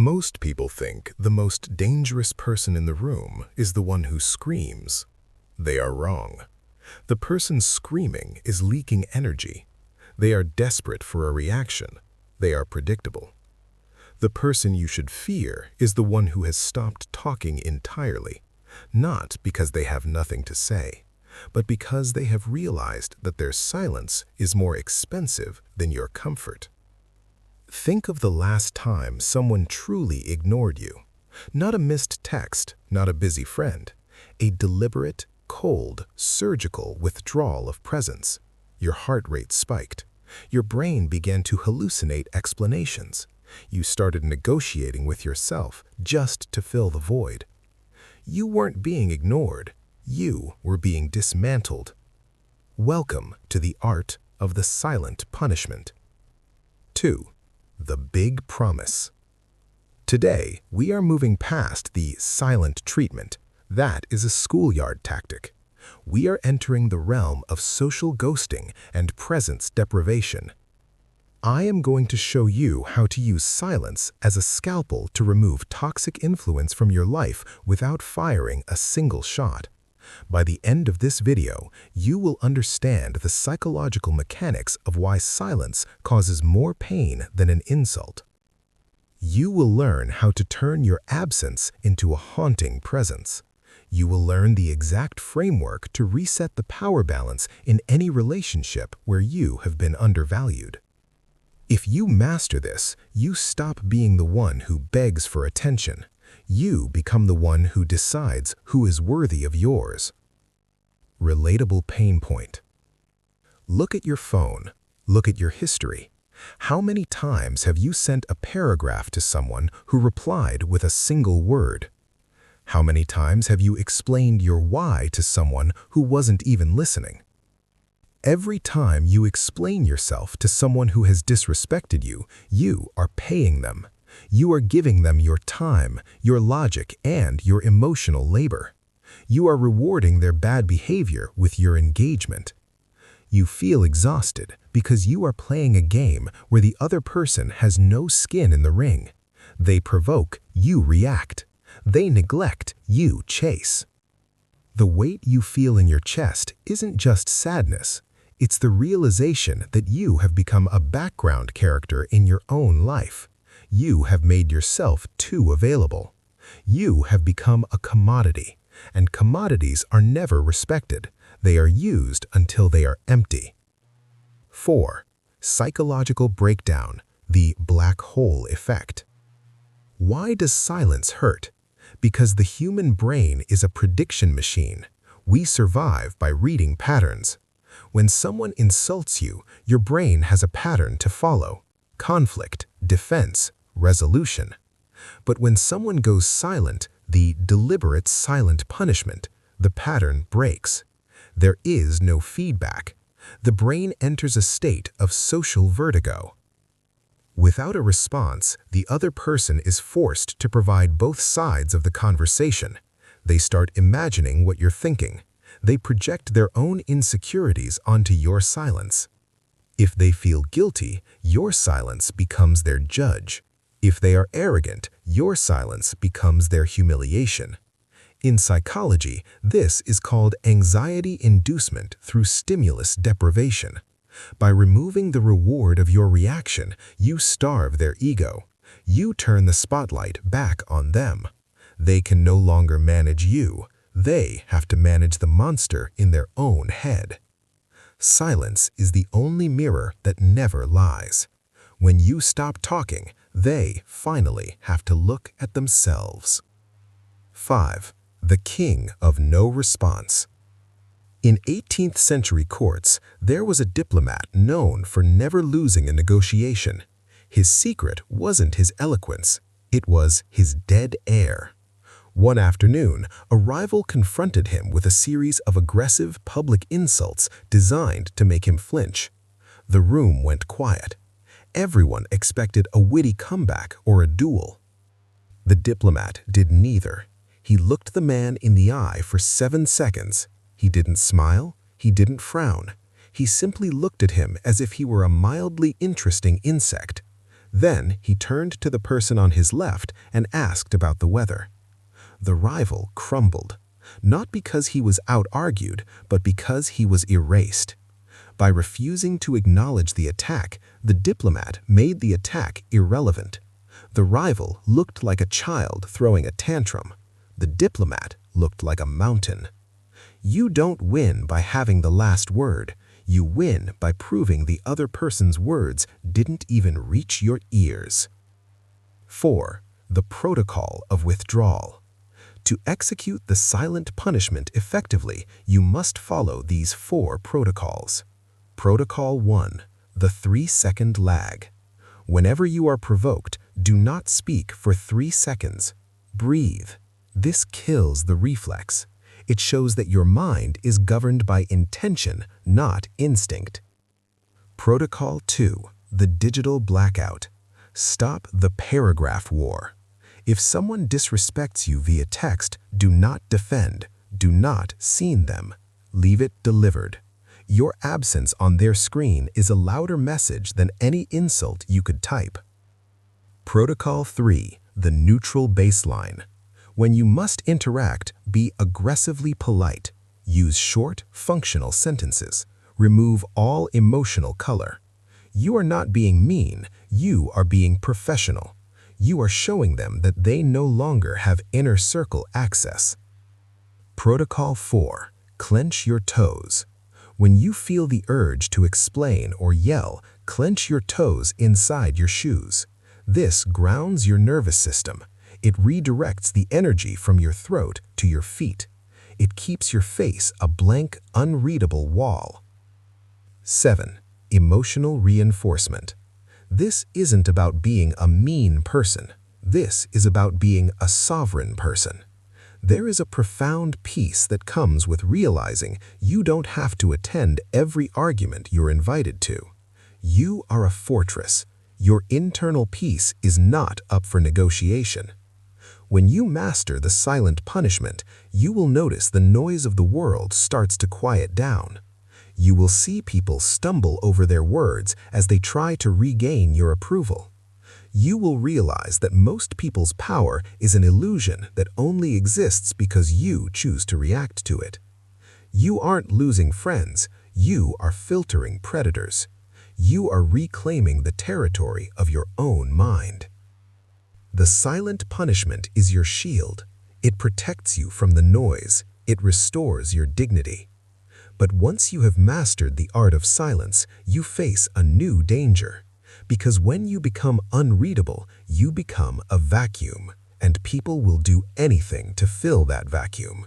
Most people think the most dangerous person in the room is the one who screams. They are wrong. The person screaming is leaking energy. They are desperate for a reaction. They are predictable. The person you should fear is the one who has stopped talking entirely, not because they have nothing to say, but because they have realized that their silence is more expensive than your comfort. Think of the last time someone truly ignored you. Not a missed text, not a busy friend. A deliberate, cold, surgical withdrawal of presence. Your heart rate spiked. Your brain began to hallucinate explanations. You started negotiating with yourself just to fill the void. You weren't being ignored. You were being dismantled. Welcome to the art of the silent punishment. 2. The Big Promise. Today, we are moving past the silent treatment. That is a schoolyard tactic. We are entering the realm of social ghosting and presence deprivation. I am going to show you how to use silence as a scalpel to remove toxic influence from your life without firing a single shot. By the end of this video, you will understand the psychological mechanics of why silence causes more pain than an insult. You will learn how to turn your absence into a haunting presence. You will learn the exact framework to reset the power balance in any relationship where you have been undervalued. If you master this, you stop being the one who begs for attention. You become the one who decides who is worthy of yours. Relatable pain point. Look at your phone. Look at your history. How many times have you sent a paragraph to someone who replied with a single word? How many times have you explained your why to someone who wasn't even listening? Every time you explain yourself to someone who has disrespected you, you are paying them. You are giving them your time, your logic, and your emotional labor. You are rewarding their bad behavior with your engagement. You feel exhausted because you are playing a game where the other person has no skin in the ring. They provoke, you react. They neglect, you chase. The weight you feel in your chest isn't just sadness. It's the realization that you have become a background character in your own life. You have made yourself too available. You have become a commodity, and commodities are never respected. They are used until they are empty. 4. Psychological breakdown, the black hole effect. Why does silence hurt? Because the human brain is a prediction machine. We survive by reading patterns. When someone insults you, your brain has a pattern to follow: conflict, defense, resolution. But when someone goes silent, the deliberate silent punishment, the pattern breaks. There is no feedback. The brain enters a state of social vertigo. Without a response, the other person is forced to provide both sides of the conversation. They start imagining what you're thinking. They project their own insecurities onto your silence. If they feel guilty, your silence becomes their judge. If they are arrogant, your silence becomes their humiliation. In psychology, this is called anxiety inducement through stimulus deprivation. By removing the reward of your reaction, you starve their ego. You turn the spotlight back on them. They can no longer manage you. They have to manage the monster in their own head. Silence is the only mirror that never lies. When you stop talking, they finally have to look at themselves. 5. The king of no response. In 18th century courts, there was a diplomat known for never losing a negotiation. His secret wasn't his eloquence, it was his dead air. One afternoon, a rival confronted him with a series of aggressive public insults designed to make him flinch. The room went quiet. Everyone expected a witty comeback or a duel. The diplomat did neither. He looked the man in the eye for 7 seconds. He didn't smile. He didn't frown. He simply looked at him as if he were a mildly interesting insect. Then he turned to the person on his left and asked about the weather. The rival crumbled, not because he was out-argued, but because he was erased. By refusing to acknowledge the attack, the diplomat made the attack irrelevant. The rival looked like a child throwing a tantrum. The diplomat looked like a mountain. You don't win by having the last word. You win by proving the other person's words didn't even reach your ears. 4. The protocol of withdrawal. To execute the silent punishment effectively, you must follow these 4 protocols. Protocol 1. The 3-second lag. Whenever you are provoked, do not speak for 3 seconds. Breathe. This kills the reflex. It shows that your mind is governed by intention, not instinct. Protocol 2. The digital blackout. Stop the paragraph war. If someone disrespects you via text, do not defend. Do not seen them. Leave it delivered. Your absence on their screen is a louder message than any insult you could type. Protocol 3. The neutral baseline. When you must interact, be aggressively polite. Use short, functional sentences. Remove all emotional color. You are not being mean, you are being professional. You are showing them that they no longer have inner circle access. Protocol 4. Clench your toes. When you feel the urge to explain or yell, clench your toes inside your shoes. This grounds your nervous system. It redirects the energy from your throat to your feet. It keeps your face a blank, unreadable wall. 7. Emotional reinforcement. This isn't about being a mean person. This is about being a sovereign person. There is a profound peace that comes with realizing you don't have to attend every argument you're invited to. You are a fortress. Your internal peace is not up for negotiation. When you master the silent punishment, you will notice the noise of the world starts to quiet down. You will see people stumble over their words as they try to regain your approval. You will realize that most people's power is an illusion that only exists because you choose to react to it. You aren't losing friends, you are filtering predators. You are reclaiming the territory of your own mind. The silent punishment is your shield. It protects you from the noise. It restores your dignity. But once you have mastered the art of silence, you face a new danger. Because when you become unreadable, you become a vacuum, and people will do anything to fill that vacuum.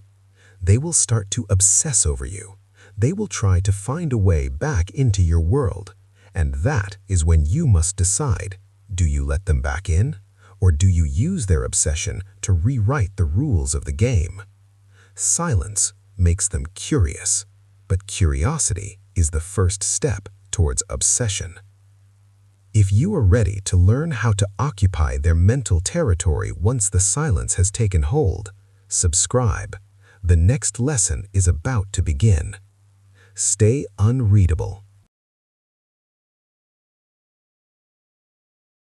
They will start to obsess over you. They will try to find a way back into your world. And that is when you must decide, do you let them back in? Or do you use their obsession to rewrite the rules of the game? Silence makes them curious, but curiosity is the first step towards obsession. If you are ready to learn how to occupy their mental territory once the silence has taken hold, subscribe. The next lesson is about to begin. Stay unreadable.